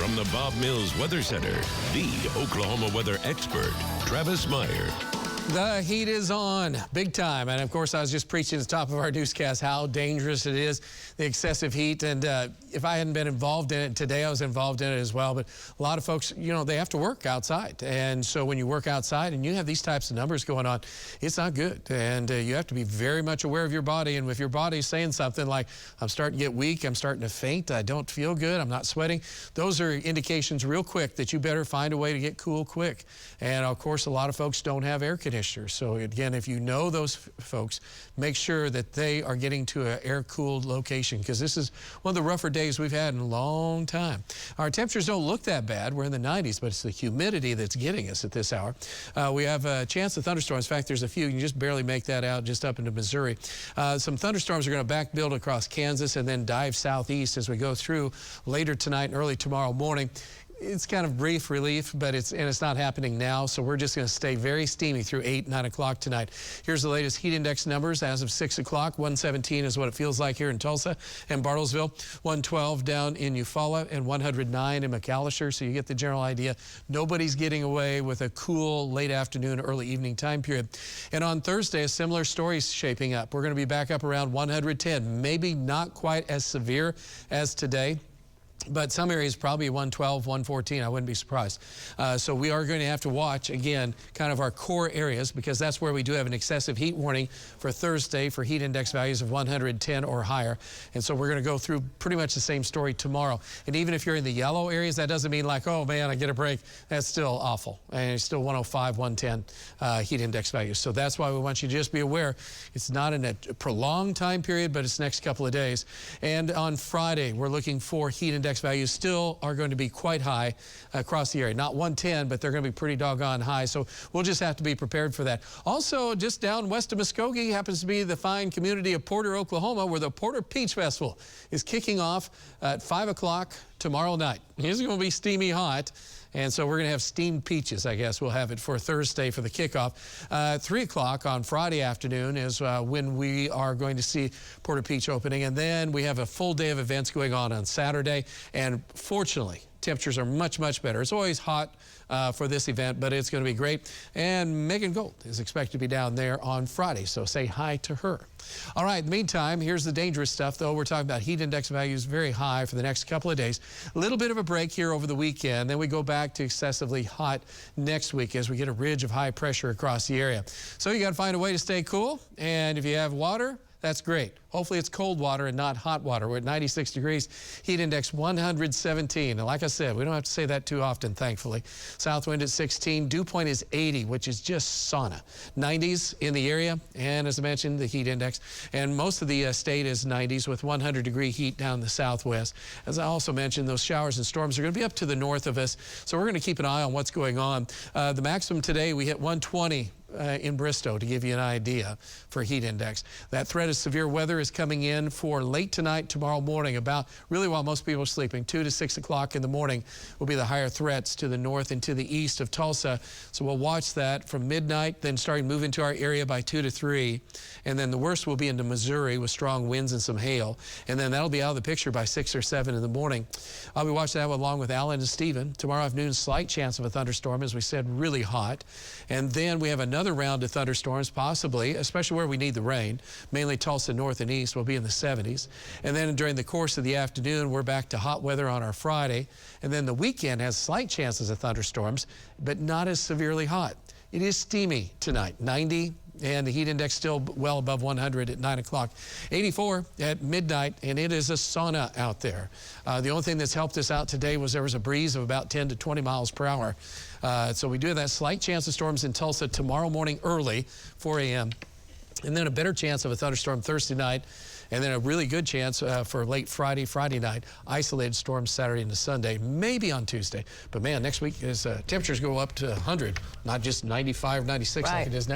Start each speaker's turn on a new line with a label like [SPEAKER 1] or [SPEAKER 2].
[SPEAKER 1] From the Bob Mills Weather Center, the Oklahoma weather expert, Travis Meyer.
[SPEAKER 2] The heat is on big time. And of course, I was just preaching at the top of our newscast how dangerous it is, the excessive heat. And if I hadn't been involved in it today, I was involved in it as well. But a lot of folks, you know, they have to work outside. And so when you work outside and you have these types of numbers going on, it's not good. And you have to be very much aware of your body. And if your body's saying something like, I'm starting to get weak, I'm starting to faint, I don't feel good, I'm not sweating, those are indications real quick that you better find a way to get cool quick. And of course, a lot of folks don't have air conditioners. So again, if you know those folks, make sure that they are getting to an air-cooled location, because this is one of the rougher days we've had in a long time. Our temperatures don't look that bad. We're in the 90s, but it's the humidity that's getting us at this hour. We have a chance of thunderstorms. In fact, there's a few. You can just barely make that out just up into Missouri. Some thunderstorms are going to back build across Kansas and then dive southeast as we go through later tonight and early tomorrow morning. It's kind of brief relief, but it's not happening now, so we're just going to stay very steamy through 8, 9 o'clock tonight. Here's the latest heat index numbers as of 6 o'clock. 117 is what it feels like here in Tulsa and Bartlesville, 112 down in Eufaula, and 109 in McAllister, so you get the general idea. Nobody's getting away with a cool late afternoon, early evening time period. And on Thursday, a similar story is shaping up. We're going to be back up around 110, maybe not quite as severe as today, but some areas probably 112, 114. I wouldn't be surprised. So we are going to have to watch, again, kind of our core areas, because that's where we do have an excessive heat warning for Thursday for heat index values of 110 or higher. And so we're going to go through pretty much the same story tomorrow. And even if you're in the yellow areas, that doesn't mean like, oh, man, I get a break. That's still awful. And it's still 105, 110 heat index values. So that's why we want you to just be aware. It's not in a prolonged time period, but it's next couple of days. And on Friday, we're looking for heat index values still are going to be quite high across the area. Not 110, but they're going to be pretty doggone high. So we'll just have to be prepared for that. Also, just down west of Muskogee happens to be the fine community of Porter, Oklahoma, where the Porter Peach Festival is kicking off at 5 o'clock tomorrow night. It's going to be steamy hot. And so we're going to have steamed peaches, I guess. We'll have it for Thursday for the kickoff. 3 o'clock on Friday afternoon is when we are going to see Porter Peach opening. And then we have a full day of events going on Saturday. And fortunately, temperatures are much, much better. It's always hot for this event, but it's going to be great. And Megan Gold is expected to be down there on Friday, so say hi to her. All right, in the meantime, here's the dangerous stuff, though. We're talking about heat index values very high for the next couple of days. A little bit of a break here over the weekend. Then we go back to excessively hot next week as we get a ridge of high pressure across the area. So you got to find a way to stay cool. And if you have water, that's great. Hopefully it's cold water and not hot water. We're at 96 degrees, heat index 117. And like I said, we don't have to say that too often, thankfully. South wind at 16, dew point is 80, which is just sauna. 90s in the area, and as I mentioned, the heat index. And most of the state is 90s with 100-degree heat down the southwest. As I also mentioned, those showers and storms are going to be up to the north of us, so we're going to keep an eye on what's going on. The maximum today, we hit 120. In Bristow, to give you an idea for heat index. That threat of severe weather is coming in for late tonight, tomorrow morning, about really while most people are sleeping. 2 to 6 o'clock in the morning will be the higher threats to the north and to the east of Tulsa. So we'll watch that from midnight, then starting to move into our area by 2 to 3. And then the worst will be into Missouri with strong winds and some hail. And then that'll be out of the picture by 6 or 7 in the morning. I'll be watching that along with Alan and Stephen. Tomorrow afternoon, slight chance of a thunderstorm, as we said, really hot. And then we have another round of thunderstorms, possibly, especially where we need the rain. Mainly Tulsa north and east will be in the 70s. And then during the course of the afternoon, we're back to hot weather on our Friday. And then the weekend has slight chances of thunderstorms, but not as severely hot. It is steamy tonight, 90, and the heat index still well above 100 at 9 o'clock. 84 at midnight, and it is a sauna out there. The only thing that's helped us out today was there was a breeze of about 10 to 20 miles per hour. So we do have that slight chance of storms in Tulsa tomorrow morning early, 4 a.m., and then a better chance of a thunderstorm Thursday night, and then a really good chance for late Friday night, isolated storms Saturday into Sunday, maybe on Tuesday. But man, next week is temperatures go up to 100, not just 95, 96 like it is now.